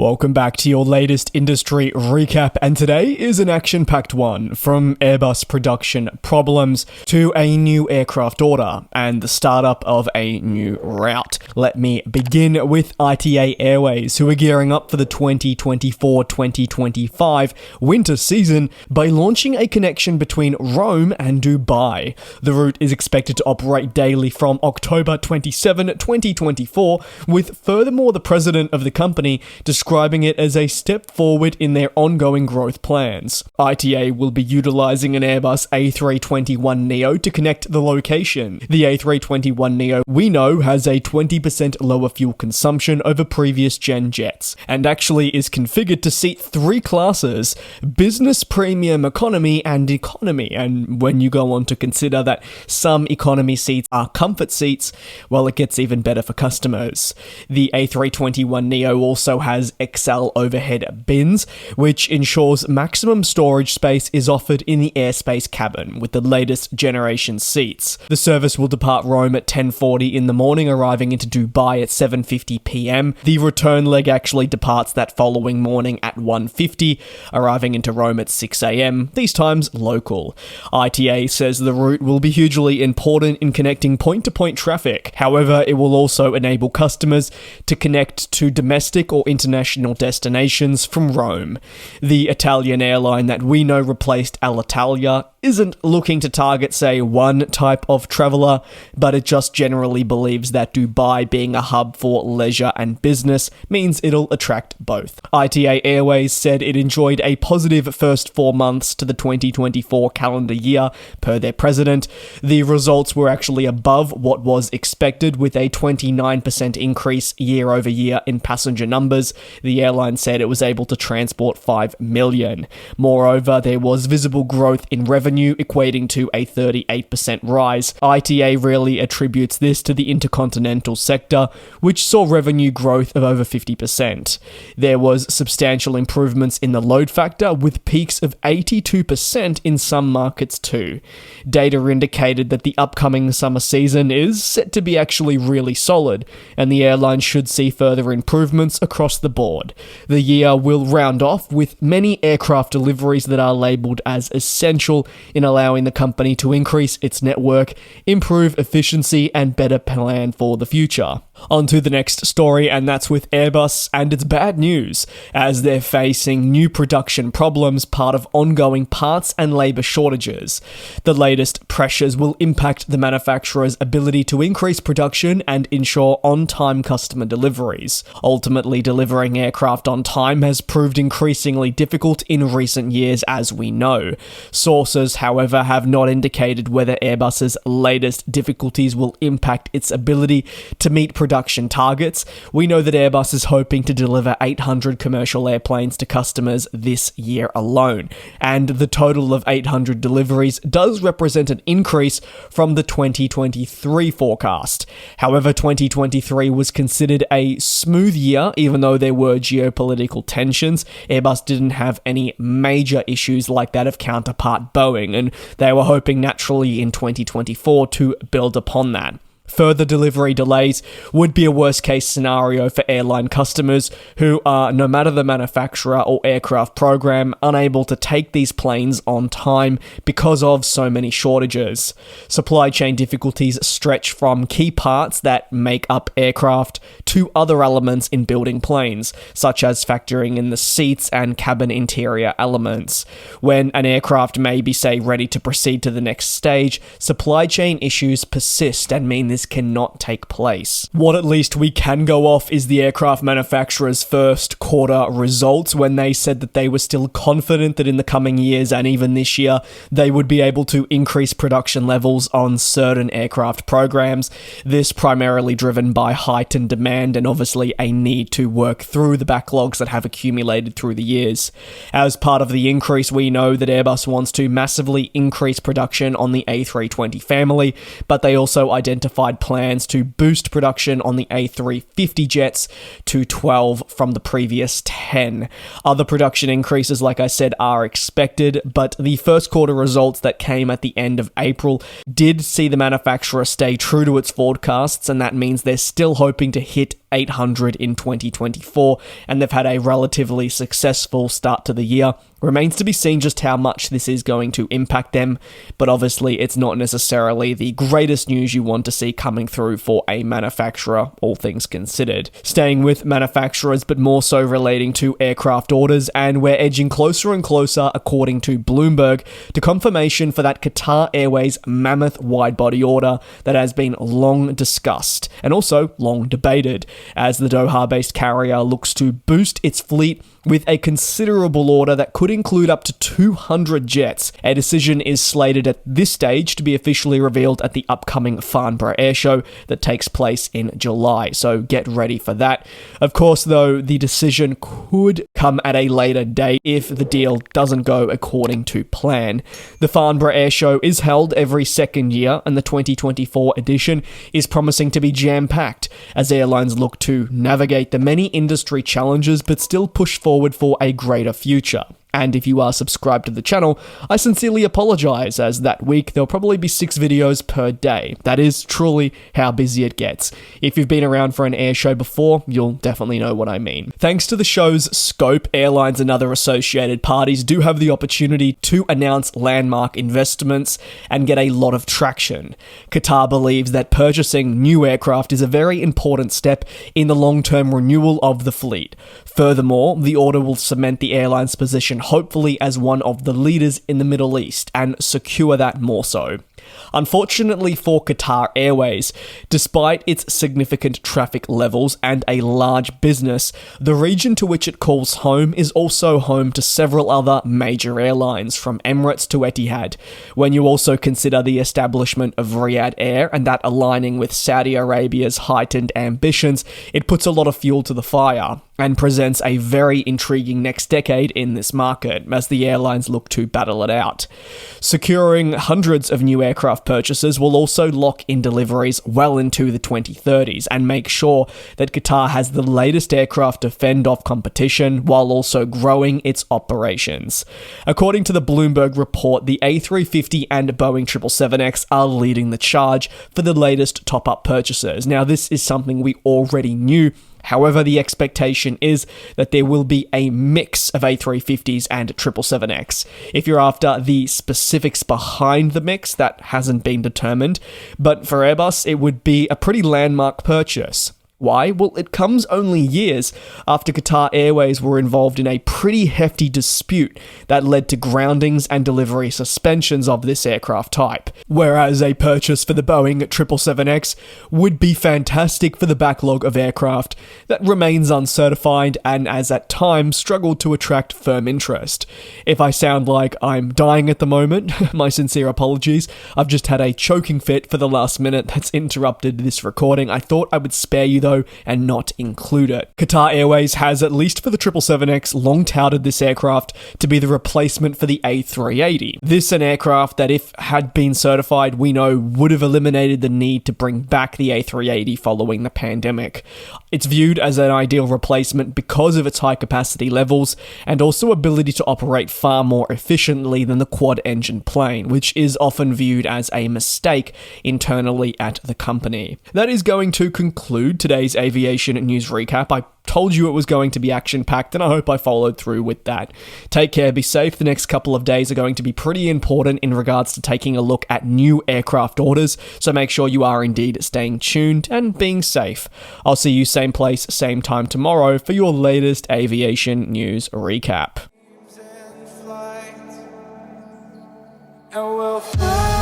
Welcome back to your latest industry recap, and today is an action-packed one, from Airbus production problems to a new aircraft order and the startup of a new route. Let me begin with ITA Airways, who are gearing up for the 2024-2025 winter season by launching a connection between Rome and Dubai. The route is expected to operate daily from October 27, 2024, with furthermore the president of the company describing it as a step forward in their ongoing growth plans. ITA will be utilizing an Airbus A321neo to connect the location. The A321neo, we know, has a 20% lower fuel consumption over previous gen jets, and actually is configured to seat three classes: business, premium, economy, and economy. And when you go on to consider that some economy seats are comfort seats, well, it gets even better for customers. The A321neo also has XL overhead bins, which ensures maximum storage space is offered in the airspace cabin with the latest generation seats. The service will depart Rome at 10:40 in the morning, arriving into Dubai at 7:50 p.m. The return leg actually departs that following morning at 1:50, arriving into Rome at 6 a.m., these times local. ITA says the route will be hugely important in connecting point-to-point traffic. However, it will also enable customers to connect to domestic or international destinations from Rome. The Italian airline that we know replaced Alitalia isn't looking to target, say, one type of traveller, but it just generally believes that Dubai, being a hub for leisure and business, means it'll attract both. ITA Airways said it enjoyed a positive first 4 months to the 2024 calendar year, per their president. The results were actually above what was expected, with a 29% increase year over year in passenger numbers. The airline said it was able to transport 5 million. Moreover, there was visible growth in revenue, equating to a 38% rise. ITA really attributes this to the intercontinental sector, which saw revenue growth of over 50%. There was substantial improvements in the load factor, with peaks of 82% in some markets too. Data indicated that the upcoming summer season is set to be actually really solid, and the airline should see further improvements across the board. The year will round off with many aircraft deliveries that are labelled as essential in allowing the company to increase its network, improve efficiency, and better plan for the future. On to the next story, and that's with Airbus, and it's bad news, as they're facing new production problems, part of ongoing parts and labour shortages. The latest pressures will impact the manufacturer's ability to increase production and ensure on-time customer deliveries. Ultimately, delivering aircraft on time has proved increasingly difficult in recent years, as we know. Sources, however, have not indicated whether Airbus's latest difficulties will impact its ability to meet production targets. We know that Airbus is hoping to deliver 800 commercial airplanes to customers this year alone, and the total of 800 deliveries does represent an increase from the 2023 forecast. However, 2023 was considered a smooth year, even though there were geopolitical tensions. Airbus didn't have any major issues like that of counterpart Boeing, and they were hoping naturally in 2024 to build upon that. Further delivery delays would be a worst-case scenario for airline customers who are, no matter the manufacturer or aircraft program, unable to take these planes on time because of so many shortages. Supply chain difficulties stretch from key parts that make up aircraft to other elements in building planes, such as factoring in the seats and cabin interior elements. When an aircraft may be, say, ready to proceed to the next stage, supply chain issues persist and mean this cannot take place. What at least we can go off is the aircraft manufacturer's first quarter results, when they said that they were still confident that in the coming years and even this year they would be able to increase production levels on certain aircraft programs. This primarily driven by heightened demand and obviously a need to work through the backlogs that have accumulated through the years. As part of the increase, we know that Airbus wants to massively increase production on the A320 family, but they also identified plans to boost production on the A350 jets to 12 from the previous 10. Other production increases, like I said, are expected, but the first quarter results that came at the end of April did see the manufacturer stay true to its forecasts, and that means they're still hoping to hit 800 in 2024, and they've had a relatively successful start to the year. Remains to be seen just how much this is going to impact them, but obviously it's not necessarily the greatest news you want to see coming through for a manufacturer, all things considered. Staying with manufacturers, but more so relating to aircraft orders, and we're edging closer and closer, according to Bloomberg, to confirmation for that Qatar Airways mammoth widebody order that has been long discussed and also long debated, as the Doha-based carrier looks to boost its fleet with a considerable order that could include up to 200 jets. A decision is slated at this stage to be officially revealed at the upcoming Farnborough Airshow that takes place in July, so get ready for that. Of course, though, the decision could come at a later date if the deal doesn't go according to plan. The Farnborough Airshow is held every second year, and the 2024 edition is promising to be jam-packed as airlines look to navigate the many industry challenges but still push forward for a greater future. And if you are subscribed to the channel, I sincerely apologize, as that week there'll probably be 6 videos per day. That is truly how busy it gets. If you've been around for an air show before, you'll definitely know what I mean. Thanks to the show's scope, airlines and other associated parties do have the opportunity to announce landmark investments and get a lot of traction. Qatar believes that purchasing new aircraft is a very important step in the long-term renewal of the fleet. Furthermore, the order will cement the airline's position hopefully as one of the leaders in the Middle East and secure that more so. Unfortunately for Qatar Airways, despite its significant traffic levels and a large business, the region to which it calls home is also home to several other major airlines, from Emirates to Etihad. When you also consider the establishment of Riyadh Air and that aligning with Saudi Arabia's heightened ambitions, it puts a lot of fuel to the fire and presents a very intriguing next decade in this market as the airlines look to battle it out. Securing hundreds of new aircraft purchases will also lock in deliveries well into the 2030s and make sure that Qatar has the latest aircraft to fend off competition while also growing its operations. According to the Bloomberg report, the A350 and Boeing 777X are leading the charge for the latest top-up purchases. Now, this is something we already knew. However, the expectation is that there will be a mix of A350s and 777X. If you're after the specifics behind the mix, that hasn't been determined, but for Airbus, it would be a pretty landmark purchase. Why? Well, it comes only years after Qatar Airways were involved in a pretty hefty dispute that led to groundings and delivery suspensions of this aircraft type. Whereas a purchase for the Boeing 777X would be fantastic for the backlog of aircraft that remains uncertified and has at times struggled to attract firm interest. If I sound like I'm dying at the moment, my sincere apologies. I've just had a choking fit for the last minute that's interrupted this recording. I thought I would spare you though and not include it. Qatar Airways has, at least for the 777X, long touted this aircraft to be the replacement for the A380. This an aircraft that, if had been certified, we know would have eliminated the need to bring back the A380 following the pandemic. It's viewed as an ideal replacement because of its high capacity levels and also ability to operate far more efficiently than the quad-engine plane, which is often viewed as a mistake internally at the company. That is going to conclude today's aviation news recap. I told you it was going to be action-packed, and I hope I followed through with that. Take care, be safe. The next couple of days are going to be pretty important in regards to taking a look at new aircraft orders, so make sure you are indeed staying tuned and being safe. I'll see you same place, same time tomorrow for your latest aviation news recap. And we'll fly.